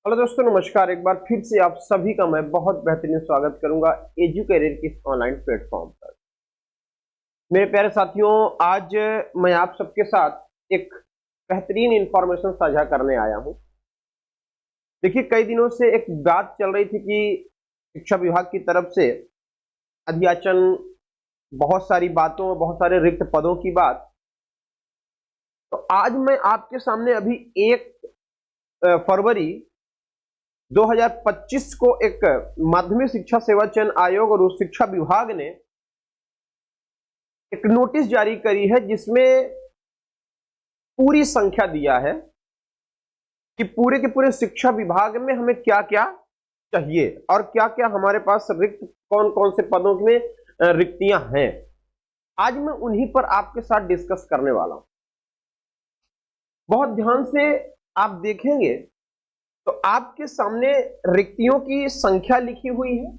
Hello दोस्तों, नमस्कार। एक बार फिर से आप सभी का मैं बहुत बेहतरीन स्वागत करूंगा एजुकेरियर की इस ऑनलाइन प्लेटफॉर्म पर। मेरे प्यारे साथियों, आज मैं आप सबके साथ एक बेहतरीन इंफॉर्मेशन साझा करने आया हूं। देखिए, कई दिनों से एक बात चल रही थी कि शिक्षा विभाग की तरफ से अध्याचन, बहुत सारी बातों, बहुत सारे रिक्त पदों की बात। तो आज मैं आपके सामने अभी 1 फरवरी 2025 को एक माध्यमिक शिक्षा सेवा चयन आयोग और उच्च शिक्षा विभाग ने एक नोटिस जारी करी है, जिसमें पूरी संख्या दिया है कि पूरे के पूरे शिक्षा विभाग में हमें क्या क्या चाहिए और क्या क्या हमारे पास रिक्त, कौन कौन से पदों में रिक्तियां हैं। आज मैं उन्हीं पर आपके साथ डिस्कस करने वाला हूं। बहुत ध्यान से आप देखेंगे तो आपके सामने रिक्तियों की संख्या लिखी हुई है,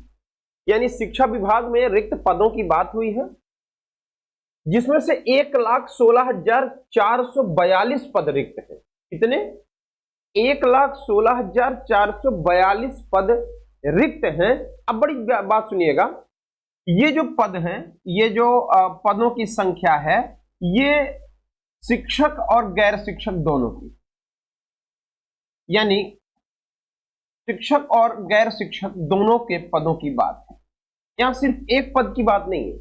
यानी शिक्षा विभाग में रिक्त पदों की बात हुई है, जिसमें से 1,16,442 पद रिक्त हैं। कितने? 1,16,442 पद रिक्त हैं। अब बड़ी बात सुनिएगा, ये जो पद हैं, ये जो पदों की संख्या है, ये शिक्षक और गैर शिक्षक दोनों की, यानी शिक्षक और गैर शिक्षक दोनों के पदों की बात है। यहां सिर्फ एक पद की बात नहीं है,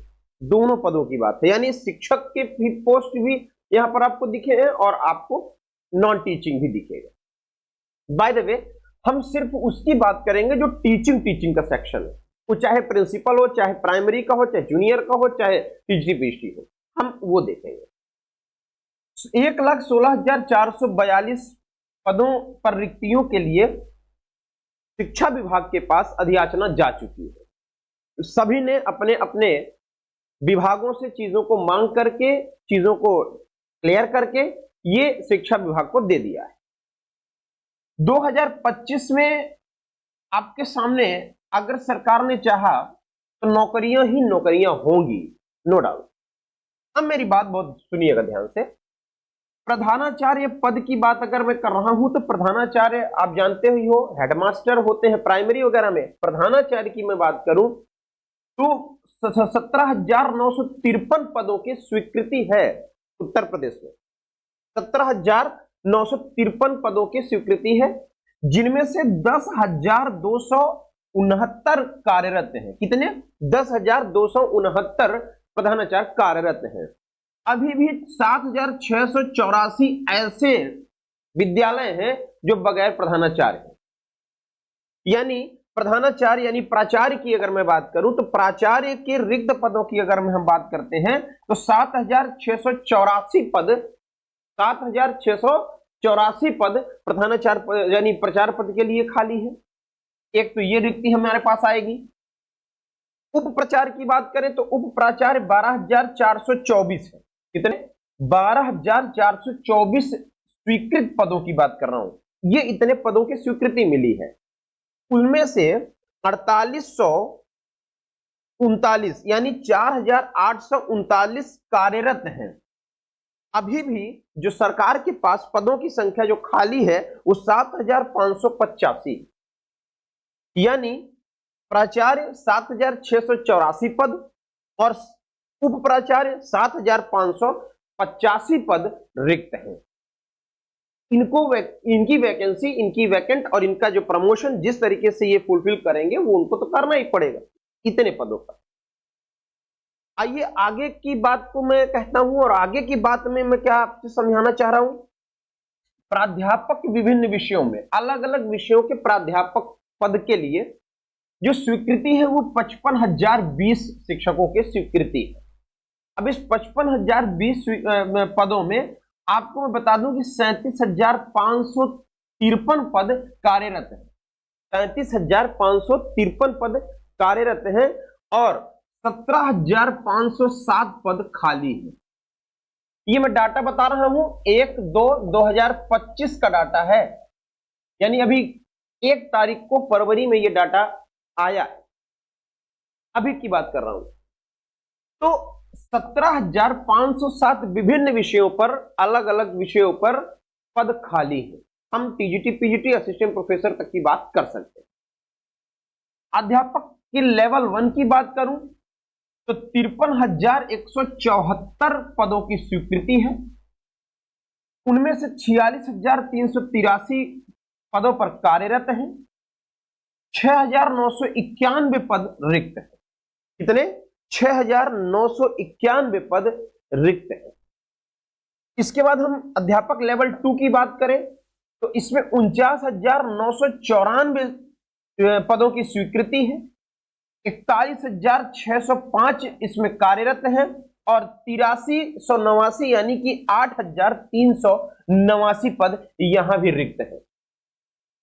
दोनों पदों की बात है। यानी शिक्षक के भी पोस्ट भी यहां पर आपको दिखे हैं और आपको नॉन टीचिंग भी दिखेगा। बाय द वे, हम सिर्फ उसकी बात करेंगे जो टीचिंग का सेक्शन है, वो चाहे प्रिंसिपल हो, चाहे प्राइमरी का हो, चाहे जूनियर का हो, चाहे पीजी पीएचडी हो, हम वो देखेंगे। 1,16,442 पदों पर रिक्तियों के लिए शिक्षा विभाग के पास अधियाचना जा चुकी है। सभी ने अपने अपने विभागों से चीजों को मांग करके, चीजों को क्लियर करके ये शिक्षा विभाग को दे दिया है। 2025 में आपके सामने अगर सरकार ने चाहा तो नौकरियां ही नौकरियां होंगी, नो डाउट। अब मेरी बात बहुत सुनिएगा ध्यान से। प्रधानाचार्य पद की बात अगर मैं कर रहा हूं तो प्रधानाचार्य आप जानते ही हो, हेडमास्टर होते हैं प्राइमरी वगैरह में। प्रधानाचार्य की मैं बात करूं तो 17,953 पदों की स्वीकृति है उत्तर प्रदेश में। 17,953 पदों की स्वीकृति है, जिनमें से 10,269 कार्यरत हैं। कितने? 10,269 प्रधानाचार्य कार्यरत हैं। अभी भी 7,684 ऐसे विद्यालय हैं जो बगैर प्रधानाचार्य हैं। यानी प्रधानाचार्य यानी प्राचार्य की अगर मैं बात करूं तो प्राचार्य के रिक्त पदों की अगर हम बात करते हैं तो 7,684 पद, 7,684 पद प्रधानाचार्य यानी प्रचार पद के लिए खाली है। एक तो ये रिक्ति हमारे पास आएगी। उप प्रचार की बात करें तो उप प्राचार्य 12,424 है। कितने? 12,424 स्वीकृत पदों की बात कर रहा हूं। ये इतने पदों की स्वीकृति मिली है। उनमें से 4,839 यानी 4,839 कार्यरत हैं। अभी भी जो सरकार के पास पदों की संख्या जो खाली है वो 7,585, यानी प्राचार्य 7,684 पद और उप प्राचार्य 7,585 पद रिक्त हैं। इनकी वैकेंसी, इनकी वैकेंट और इनका जो प्रमोशन जिस तरीके से ये फुलफिल करेंगे वो उनको तो करना ही पड़ेगा इतने पदों पर। आइए आगे की बात को मैं कहता हूं, और आगे की बात में मैं क्या आपसे समझाना चाह रहा हूं। प्राध्यापक विभिन्न विषयों में, अलग अलग विषयों के प्राध्यापक पद के लिए जो स्वीकृति है वो 55,020 शिक्षकों की स्वीकृति है। अब इस 55,020 पदों में आपको मैं बता दूं कि 37,553 पद कार्यरत हैं। 37,553 पद कार्यरत हैं और 17,507 पद खाली हैं। ये मैं डाटा बता रहा हूं 1/2/2025 का डाटा है, यानी अभी 1 तारीख को फरवरी में ये डाटा आया। अभी की बात कर रहा हूं तो 17,507 विभिन्न विषयों पर, अलग अलग विषयों पर पद खाली है। हम टीजीटी पीजीटी असिस्टेंट प्रोफेसर तक की बात कर सकते हैं। अध्यापक के लेवल 1 की बात करूं तो 53,174 पदों की स्वीकृति है। उनमें से 46,383 पदों पर कार्यरत हैं। 6,991 पद रिक्त हैं। कितने? 6,991 पद रिक्त हैं। इसके बाद हम अध्यापक लेवल 2 की बात करें तो इसमें 49,994 पदों की स्वीकृति है। 41,605 इसमें कार्यरत हैं और 8389 यानी कि 8,389 पद यहां भी रिक्त हैं,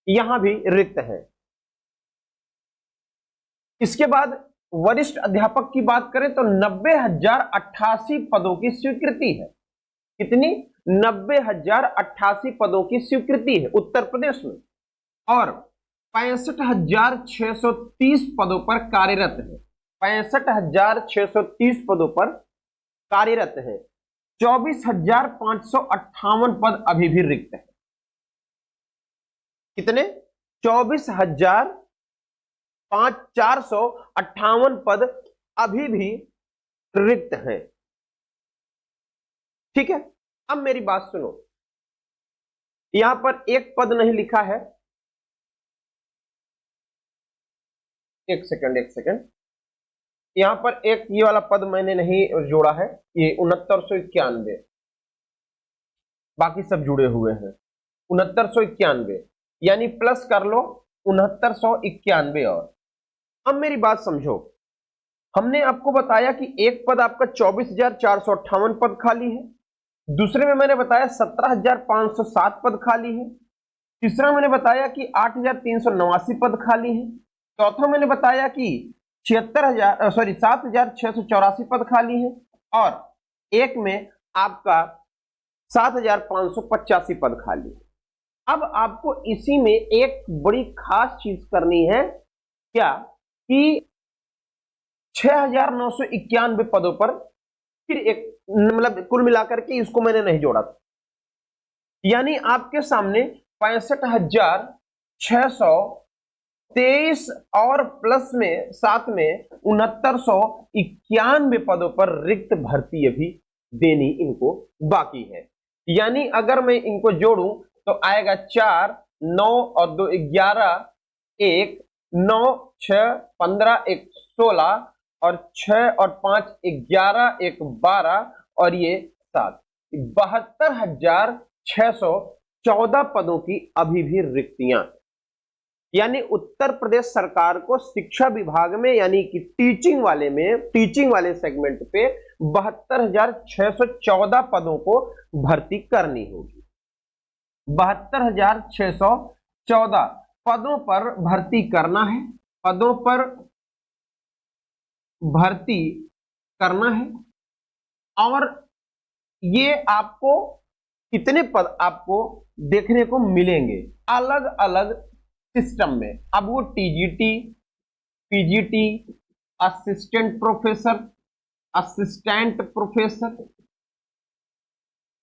यहां भी रिक्त हैं। इसके बाद वरिष्ठ अध्यापक की बात करें तो 90,088 पदों की स्वीकृति है। कितनी? 90,088 पदों की स्वीकृति है उत्तर प्रदेश में और 65,630 पदों पर कार्यरत है। 65,630 पदों पर कार्यरत है। 24,558 पद अभी भी रिक्त है। कितने? 24,458 पद अभी भी रिक्त हैं। ठीक है, अब मेरी बात सुनो, यहां पर एक पद नहीं लिखा है। एक सेकंड, यहां पर एक ये वाला पद मैंने नहीं जोड़ा है, ये 6991, बाकी सब जुड़े हुए हैं। 6991 यानी प्लस कर लो 6991 और। अब मेरी बात समझो, हमने आपको बताया कि एक पद आपका 24,458 पद खाली है। दूसरे में मैंने बताया 17,507 पद खाली है। तीसरा मैंने बताया कि 8,389 पद खाली है। चौथा मैंने बताया कि 7,684 पद खाली है और एक में आपका 7,585 पद खाली है। अब आपको इसी में एक बड़ी खास चीज करनी है, क्या कि 6,991 पदों पर फिर एक मतलब कुल मिलाकर के इसको मैंने नहीं जोड़ा था, यानी आपके सामने 65,623 और प्लस में साथ में 6991 पदों पर रिक्त भर्ती अभी देनी इनको बाकी है। यानी अगर मैं इनको जोड़ूं तो आएगा 4, 9 और 2 11, 1 9 6 15 1 16 और 6 और 5 11 1 12 और ये 7, 72,614 पदों की अभी भी रिक्तियां। यानी उत्तर प्रदेश सरकार को शिक्षा विभाग में यानी कि टीचिंग वाले सेगमेंट पे 72,614 पदों को भर्ती करनी होगी। 72,614 पदों पर भर्ती करना है, पदों पर भर्ती करना है। और ये आपको कितने पद आपको देखने को मिलेंगे अलग अलग सिस्टम में। अब वो टीजीटी, पीजीटी, असिस्टेंट प्रोफेसर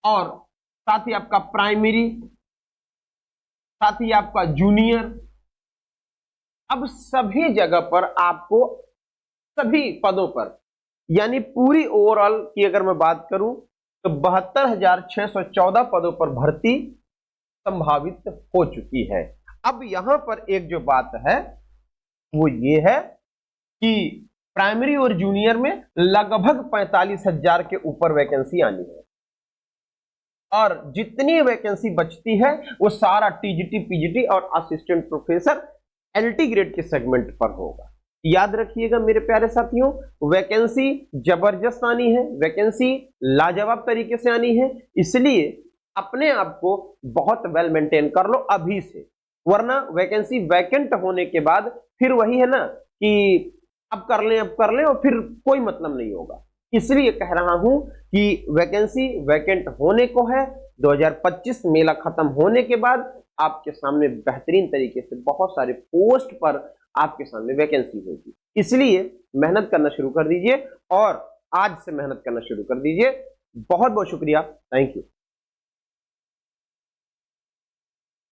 और साथ ही आपका प्राइमरी, साथ ही आपका जूनियर। अब सभी जगह पर आपको सभी पदों पर यानी पूरी ओवरऑल की अगर मैं बात करूं तो 72,614 पदों पर भर्ती संभावित हो चुकी है। अब यहां पर एक जो बात है वो ये है कि प्राइमरी और जूनियर में लगभग 45,000 के ऊपर वैकेंसी आनी है और जितनी वैकेंसी बचती है वो सारा टीजीटी, पीजीटी और असिस्टेंट प्रोफेसर एलटी ग्रेड के सेगमेंट पर होगा। याद रखिएगा मेरे प्यारे साथियों, वैकेंसी जबरदस्त आनी है, वैकेंसी लाजवाब तरीके से आनी है, इसलिए अपने आप को बहुत वेल मेंटेन कर लो अभी से, वरना वैकेंसी वैकेंट होने के बाद फिर वही है ना कि अब कर लें और फिर कोई मतलब नहीं होगा। इसलिए कह रहा हूं कि वैकेंसी वैकेंट होने को है। 2025 मेला खत्म होने के बाद आपके सामने बेहतरीन तरीके से बहुत सारे पोस्ट पर आपके सामने वैकेंसी होगी। इसलिए मेहनत करना शुरू कर दीजिए और आज से मेहनत करना शुरू कर दीजिए। बहुत बहुत शुक्रिया, थैंक यू।